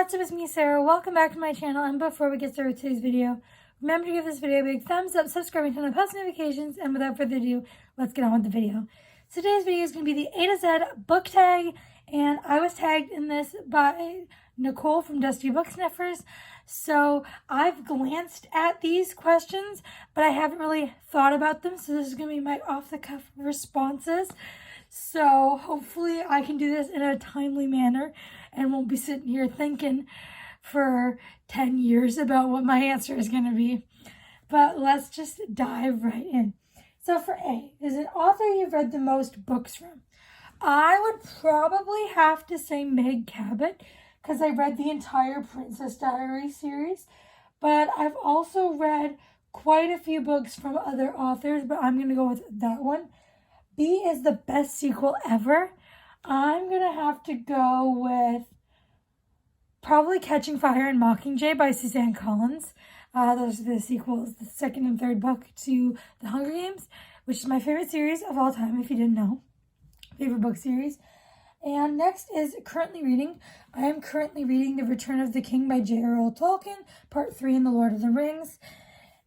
what's up, it's me, Sarah. Welcome back to my channel, and before we get started with today's video, remember to give this video a big thumbs up, subscribe, and turn on post notifications, and without further ado, let's get on with the video. So today's video is going to be the A to Z book tag, and I was tagged in this by Nicole from Dusty Book Sniffers. So I've glanced at these questions, but I haven't really thought about them, so this is going to be my off-the-cuff responses. So hopefully I can do this in a timely manner and won't be sitting here thinking for 10 years about what my answer is going to be. But let's just dive right in. So for A, is an author you've read the most books from? I would probably have to say Meg Cabot, because I read the entire Princess Diaries series. But I've also read quite a few books from other authors, but I'm going to go with that one. B is the best sequel ever. I'm going to have to go with probably Catching Fire and Mockingjay by Suzanne Collins. Those are the sequels, the second and third book to The Hunger Games, which is my favorite series of all time, if you didn't know. Favorite book series. And next is currently reading. I am currently reading The Return of the King by J.R.R. Tolkien, Part 3 in The Lord of the Rings.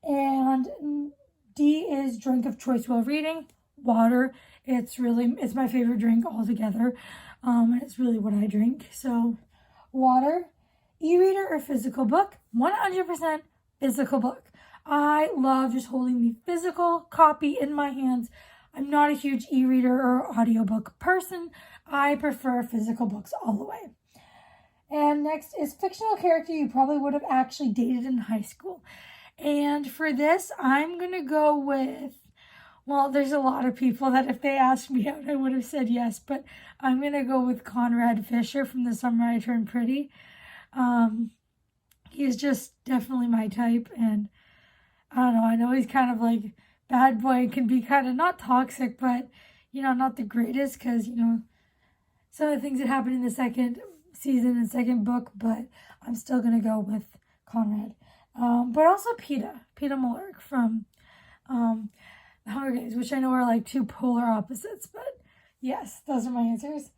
And D is drink of choice while reading. Water. It's my favorite drink altogether. And it's really what I drink. So, water. E-reader or physical book? 100% physical book. I love just holding the physical copy in my hands. I'm not a huge e-reader or audiobook person. I prefer physical books all the way. And next is fictional character you probably would have actually dated in high school. And for this, I'm going to go with, well, there's a lot of people that if they asked me out, I would have said yes, but I'm going to go with Conrad Fisher from The Summer I Turned Pretty. He's just definitely my type, and I know he's kind of like bad boy and can be kind of not toxic, but, not the greatest, because, some of the things that happened in the second season and second book, but I'm still going to go with Conrad. But also Peeta Mellark from, The Hunger Games, which I know are like two polar opposites, but yes, those are my answers.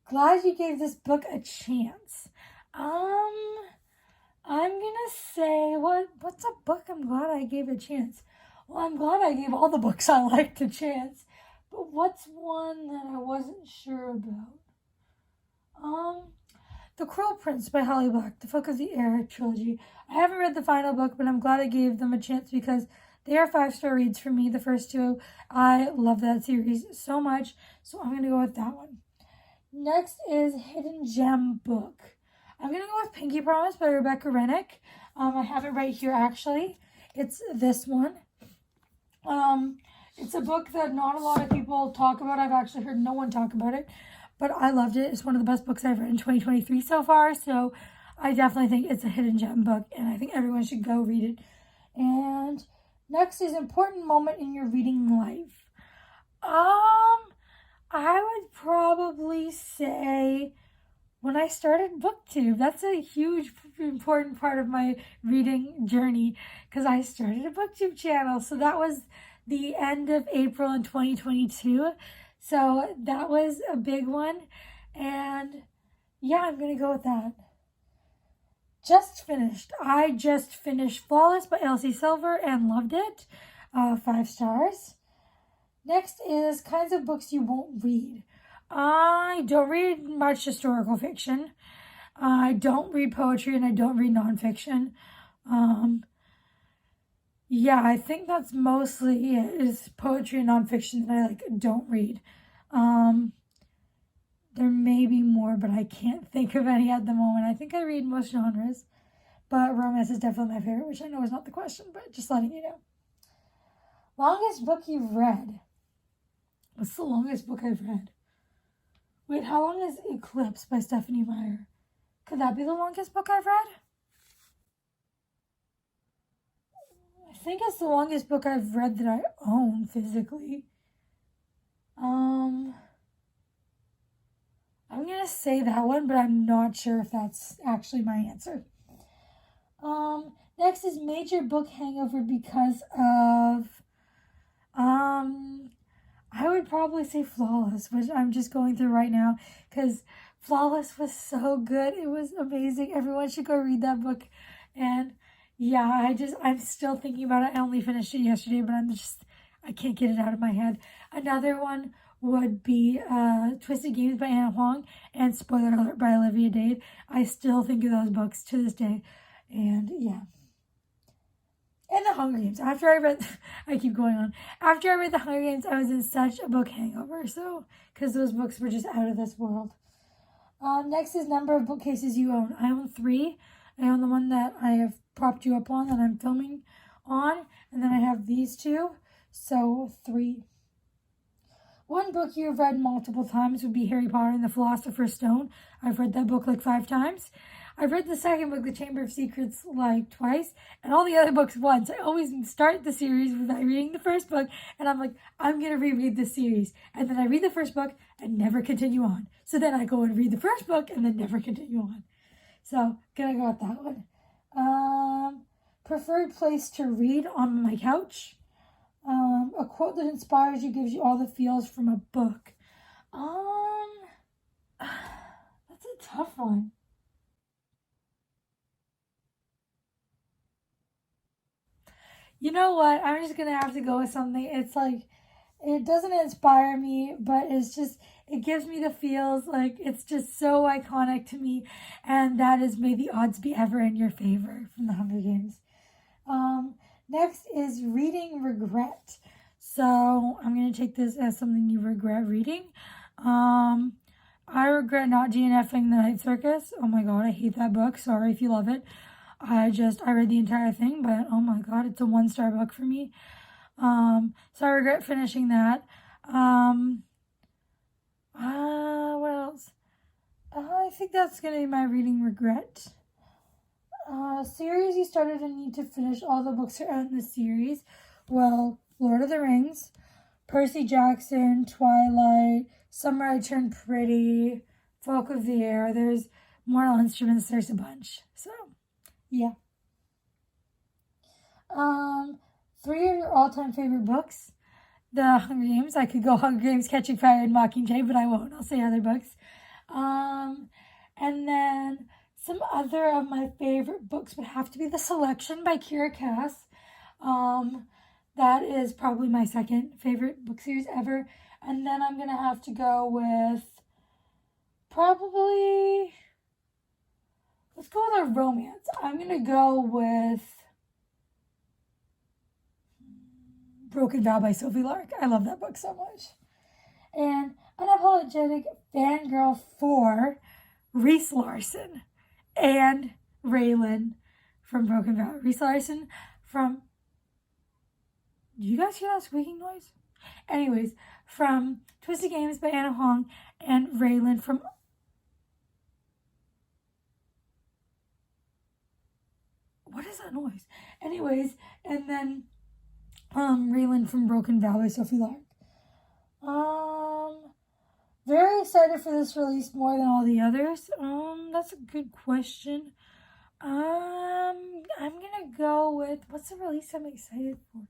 Glad you gave this book a chance. I'm gonna say, what's a book I'm glad I gave a chance? Well, I'm glad I gave all the books I liked a chance, but what's one that I wasn't sure about? The Cruel Prince by Holly Black, the Folk of the Air trilogy. I haven't read the final book, but I'm glad I gave them a chance because they are 5-star reads for me, the first two. I love that series so much, so I'm going to go with that one. Next is Hidden Gem book. I'm going to go with Pinky Promise by Rebecca Rennick. I have it right here, actually. It's this one. It's a book that not a lot of people talk about. I've actually heard no one talk about it, but I loved it. It's one of the best books I've read in 2023 so far, so I definitely think it's a hidden gem book, and I think everyone should go read it. And next is important moment in your reading life. I would probably say when I started BookTube. That's a huge, important part of my reading journey because I started a BookTube channel. So that was the end of April in 2022. So that was a big one. And yeah, I'm going to go with that. I just finished Flawless by Elsie Silver and loved it. 5 stars. Next is kinds of books you won't read. I don't read much historical fiction. I don't read poetry and I don't read nonfiction. Yeah, I think that's mostly it, is poetry and nonfiction that I don't read. There may be more, but I can't think of any at the moment. I think I read most genres, but romance is definitely my favorite, which I know is not the question, but just letting you know. Longest book you've read? What's the longest book I've read? Wait, how long is Eclipse by Stephenie Meyer? Could that be the longest book I've read? I think it's the longest book I've read that I own physically. I'm going to say that one, but I'm not sure if that's actually my answer. Next is major book hangover because of, I would probably say Flawless, which I'm just going through right now, because Flawless was so good. It was amazing. Everyone should go read that book. And yeah, I'm still thinking about it. I only finished it yesterday, but I can't get it out of my head. Another one would be Twisted Games by Anna Huang and Spoiler Alert by Olivia Dade. I still think of those books to this day. And yeah. And The Hunger Games. After I read, I keep going on. After I read The Hunger Games, I was in such a book hangover. So, because those books were just out of this world. Next is number of bookcases you own. I own 3. I own the one that I have propped you up on that I'm filming on. And then I have these 2. So 3. One book you've read multiple times would be Harry Potter and the Philosopher's Stone. I've read that book like 5 times. I've read the second book, The Chamber of Secrets, like twice, and all the other books once. I always start the series by reading the first book, and I'm like, I'm going to reread this series. And then I read the first book and never continue on. So then I go and read the first book and then never continue on. So, gonna go with that one. Preferred place to read on my couch. A quote that inspires you, gives you all the feels from a book. That's a tough one. You know what? I'm just gonna have to go with something. It's like, it doesn't inspire me, but it gives me the feels. Like, it's just so iconic to me, and that is May the Odds Be Ever in Your Favor from The Hunger Games. Next is reading regret. So I'm gonna take this as something you regret reading. I regret not DNFing The Night Circus. Oh my god, I hate that book. Sorry if you love it. I read the entire thing, but oh my god, it's a 1-star book for me. So I regret finishing that. What else? I think that's gonna be my reading regret. Series you started and need to finish. All the books are out in the series. Well, Lord of the Rings, Percy Jackson, Twilight, Summer I Turned Pretty, Folk of the Air. There's Mortal Instruments. There's a bunch. So, yeah. 3 of your all-time favorite books. The Hunger Games. I could go Hunger Games, Catching Fire, and Mockingjay, but I won't. I'll say other books. And then some other of my favorite books would have to be The Selection by Kiera Cass. That is probably my second favorite book series ever. And then I'm going to have to go with probably, let's go with a romance. I'm going to go with Broken Vow by Sophie Lark. I love that book so much. And Unapologetic Fangirl for Reese Larson and Raylan from Broken Vow. Reese Larson from... Do you guys hear that squeaking noise? Anyways, from Twisted Games by Anna Huang and Raylan from... What is that noise? Anyways, and then Raylan from Broken Vow by Sophie Lark. Very excited for this release more than all the others. That's a good question. I'm gonna go with, what's the release I'm excited for?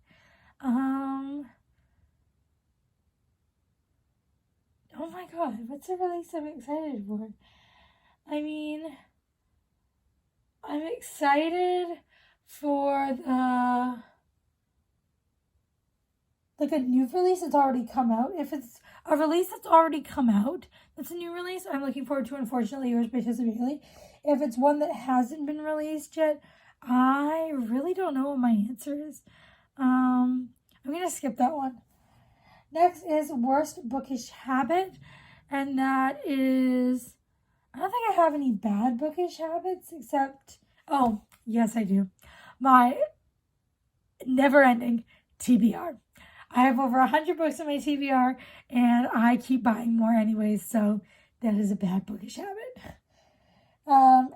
Oh my god, what's the release I'm excited for? I mean, I'm excited for the, like, a new release that's already come out. If it's a release that's already come out, that's a new release, I'm looking forward to Unfortunately Yours by Tessa Bailey. If it's one that hasn't been released yet, I really don't know what my answer is. I'm going to skip that one. Next is Worst Bookish Habit, and that is, I don't think I have any bad bookish habits except, oh, yes I do. My never-ending TBR. I have over 100 books in my TBR, and I keep buying more anyways, so that is a bad bookish habit.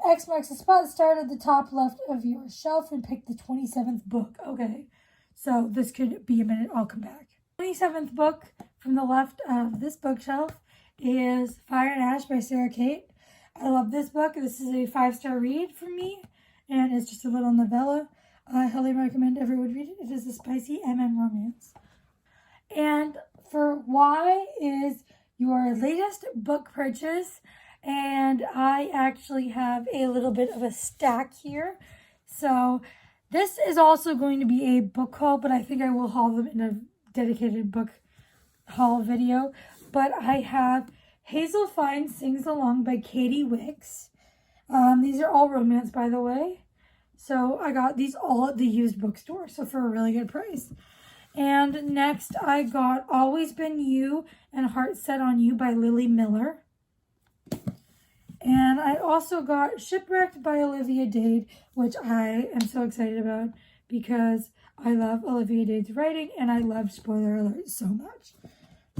X marks the spot. Start at the top left of your shelf and pick the 27th book. Okay, so this could be a minute. I'll come back. 27th book from the left of this bookshelf is Fire and Ash by Sarah Kate. I love this book. This is a 5-star read for me, and it's just a little novella. I highly recommend everyone read it. It is a spicy romance. And for why is your latest book purchase And I actually have a little bit of a stack here. So this is also going to be a book haul, but I think I will haul them in a dedicated book haul video. But I have Hazel Fine Sings Along by Katie Wicks. These are all romance, by the way. So I got these all at the used bookstore, so for a really good price. And next I got Always Been You and Heart Set on You by Lily Miller. And I also got Shipwrecked by Olivia Dade, which I am so excited about because I love Olivia Dade's writing and I love Spoiler Alert so much.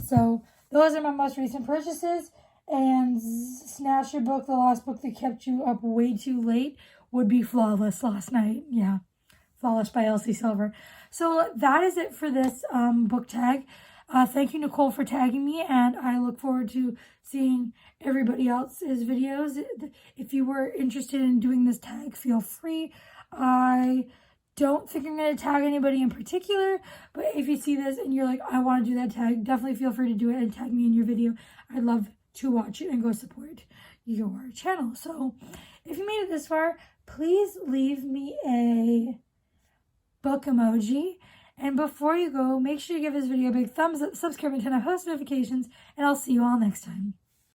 So those are my most recent purchases. And Snatch Your Book, The Lost Book That Kept You Up Way Too Late, would be Flawless last night. Yeah, Flawless by Elsie Silver. So that is it for this book tag. Thank you, Nicole, for tagging me, and I look forward to seeing everybody else's videos. If you were interested in doing this tag, feel free. I don't think I'm going to tag anybody in particular, but if you see this and you're like, I want to do that tag, definitely feel free to do it and tag me in your video. I'd love to watch it and go support your channel. So if you made it this far, please leave me a book emoji. And before you go, make sure you give this video a big thumbs up, subscribe, and turn on post notifications, and I'll see you all next time.